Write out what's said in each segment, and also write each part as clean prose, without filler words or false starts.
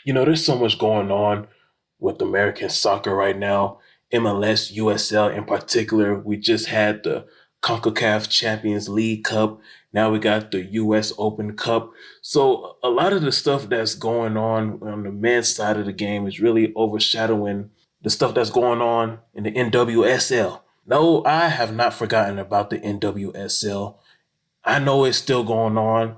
There's so much going on with American soccer right now. MLS, USL in particular. We just had the CONCACAF Champions League Cup. Now we got the US Open Cup. So a lot of the stuff that's going on the men's side of the game is really overshadowing the stuff that's going on in the NWSL. No, I have not forgotten about the NWSL. I know it's still going on.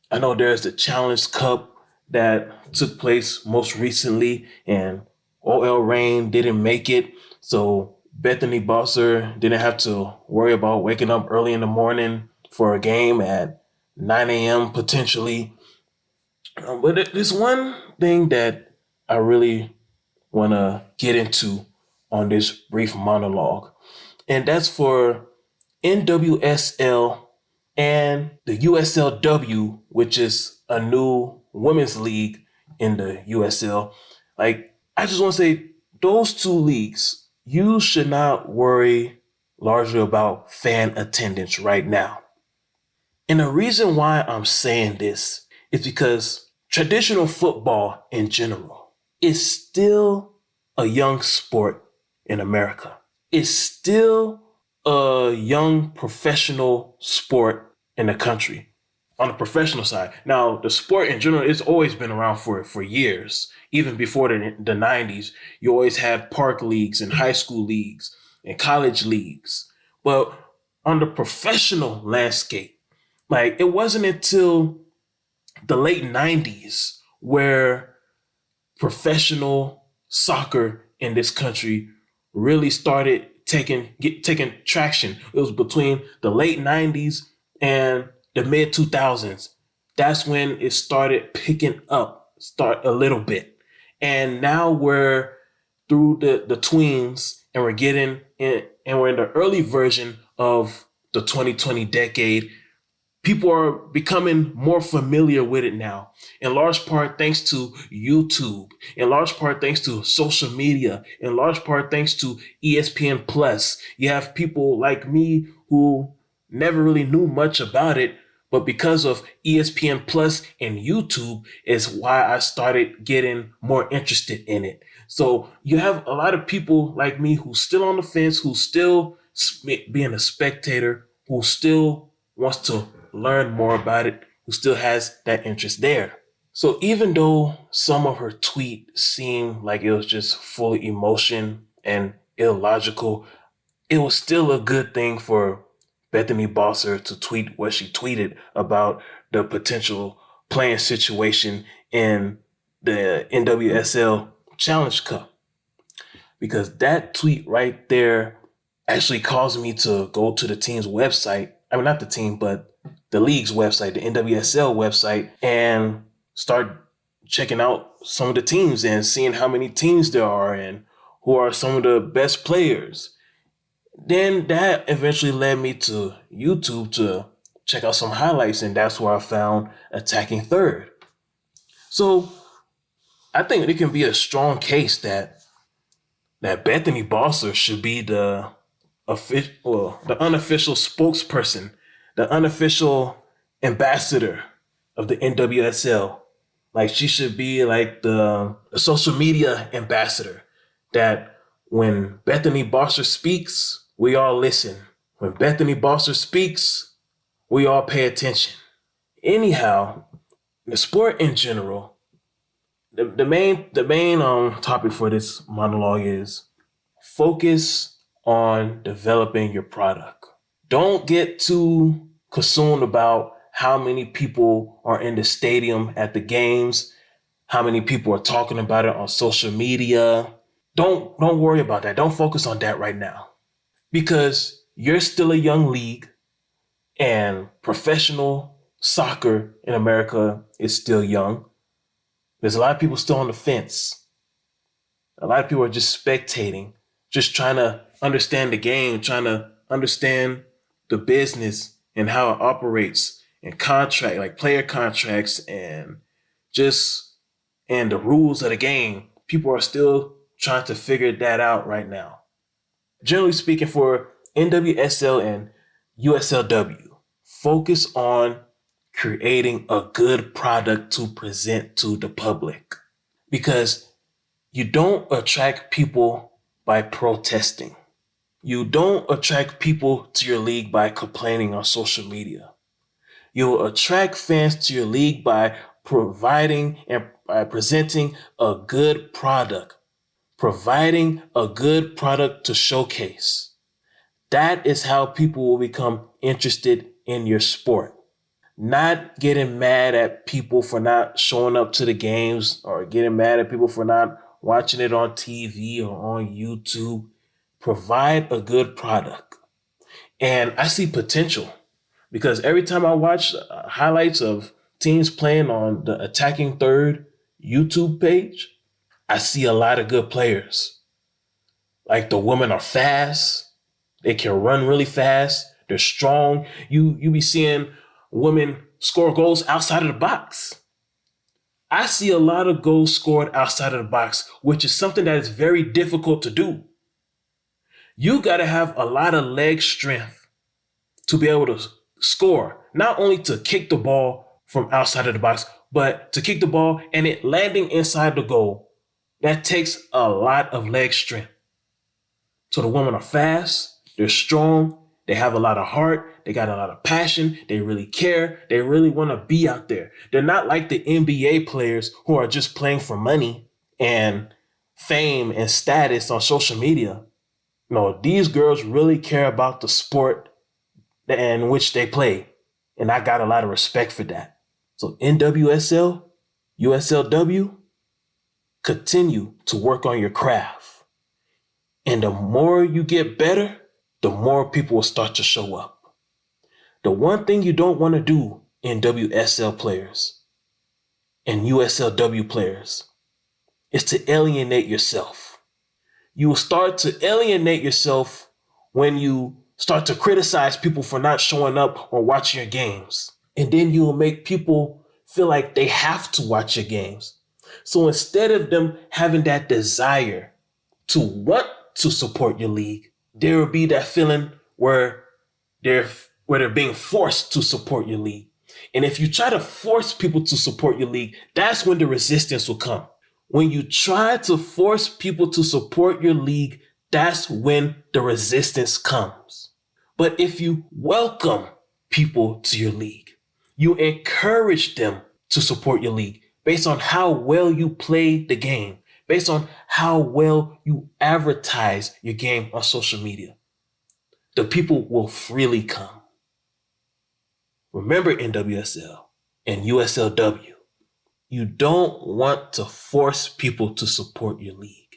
I know there's the Challenge Cup that took place most recently, and OL Reign didn't make it. So Bethany Bosser didn't have to worry about waking up early in the morning for a game at 9 a.m. potentially. But there's one thing that I really want to get into on this brief monologue, and that's for NWSL and the USLW, which is a new women's league in the USL. Like, I just want to say, those two leagues, you should not worry largely about fan attendance right now. And the reason why I'm saying this is because traditional football in general is still a young sport in America. It's still a young professional sport in the country on the professional side. Now, the sport in general, it's always been around for years. Even before the 90s, you always had park leagues and high school leagues and college leagues. But on the professional landscape, like, it wasn't until the late 90s where professional soccer in this country really started taking traction. It was between the late 90s and the mid 2000s. That's when it started picking up, start a little bit. And now we're through the tweens, and we're getting in, and we're in the early version of the 2020 decade. People are becoming more familiar with it now, in large part thanks to YouTube, in large part thanks to social media, in large part thanks to ESPN Plus. You have people like me who never really knew much about it, but because of ESPN Plus and YouTube is why I started getting more interested in it. So you have a lot of people like me who's still on the fence, who's still being a spectator, who still wants to learn more about it, who still has that interest there. So even though some of her tweet seemed like it was just full of emotion and illogical, it was still a good thing for Bethany Bosser to tweet what she tweeted about the potential playing situation in the NWSL Challenge Cup. Because that tweet right there actually caused me to go to the team's website. I mean, not the team, but the league's website, the NWSL website, and start checking out some of the teams and seeing how many teams there are and who are some of the best players. Then that eventually led me to YouTube to check out some highlights, and that's where I found Attacking Third. So I think it can be a strong case that Bethany Bosser should be the unofficial spokesperson, the unofficial ambassador of the NWSL. Like, she should be like the social media ambassador, that when Bethany Bosser speaks, we all listen. When Bethany Bosser speaks, we all pay attention. Anyhow, the sport in general, the main topic for this monologue is focus on developing your product. Don't get too consumed about how many people are in the stadium at the games, how many people are talking about it on social media. Don't worry about that. Don't focus on that right now, because you're still a young league and professional soccer in America is still young. There's a lot of people still on the fence. A lot of people are just spectating, just trying to understand the game, trying to understand the business and how it operates, and player contracts, and the rules of the game. People are still trying to figure that out right now. Generally speaking, for NWSL and USLW, focus on creating a good product to present to the public. because you don't attract people by protesting. You don't attract people to your league by complaining on social media. You'll attract fans to your league by providing and by presenting a good product, providing a good product to showcase. That is how people will become interested in your sport. Not getting mad at people for not showing up to the games or getting mad at people for not watching it on TV or on YouTube. Provide a good product. And I see potential because every time I watch highlights of teams playing on the Attacking Third YouTube page, I see a lot of good players. Like the women are fast. They can run really fast. They're strong. You be seeing women score goals outside of the box. I see a lot of goals scored outside of the box, which is something that is very difficult to do. You got to have a lot of leg strength to be able to score, not only to kick the ball from outside of the box, but to kick the ball and it landing inside the goal. That takes a lot of leg strength. So the women are fast, they're strong, they have a lot of heart, they got a lot of passion, they really care, they really want to be out there. They're not like the NBA players who are just playing for money and fame and status on social media. No, these girls really care about the sport in which they play. And I got a lot of respect for that. So NWSL, USLW, continue to work on your craft. And the more you get better, the more people will start to show up. The one thing you don't want to do, NWSL players and USLW players, is to alienate yourself. You will start to alienate yourself when you start to criticize people for not showing up or watching your games. And then you will make people feel like they have to watch your games. So instead of them having that desire to want to support your league, there will be that feeling where they're being forced to support your league. And if you try to force people to support your league, that's when the resistance will come. When you try to force people to support your league, that's when the resistance comes. But if you welcome people to your league, you encourage them to support your league based on how well you play the game, based on how well you advertise your game on social media, the people will freely come. Remember, NWSL and USLW, you don't want to force people to support your league.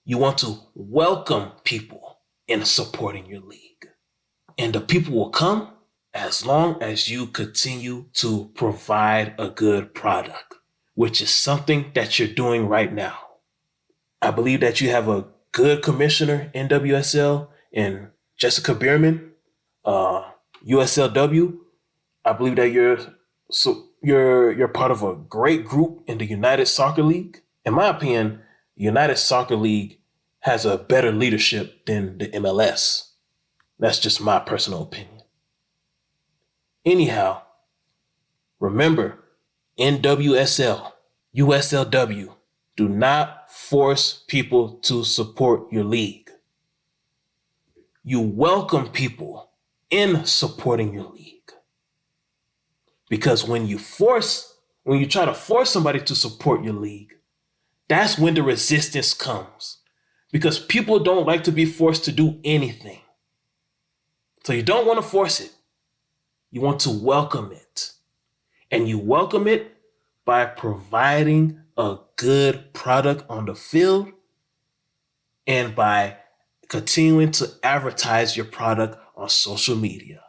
You want to welcome people in supporting your league. And the people will come as long as you continue to provide a good product, which is something that you're doing right now. I believe that you have a good commissioner in NWSL and Jessica Bierman, USLW. I believe that you're part of a great group in the United Soccer League. In my opinion, the United Soccer League has a better leadership than the MLS. That's just my personal opinion. Anyhow, remember, NWSL, USLW, do not force people to support your league. You welcome people in supporting your league. Because when you try to force somebody to support your league, that's when the resistance comes. Because people don't like to be forced to do anything. So you don't want to force it. You want to welcome it. And you welcome it by providing a good product on the field and by continuing to advertise your product on social media.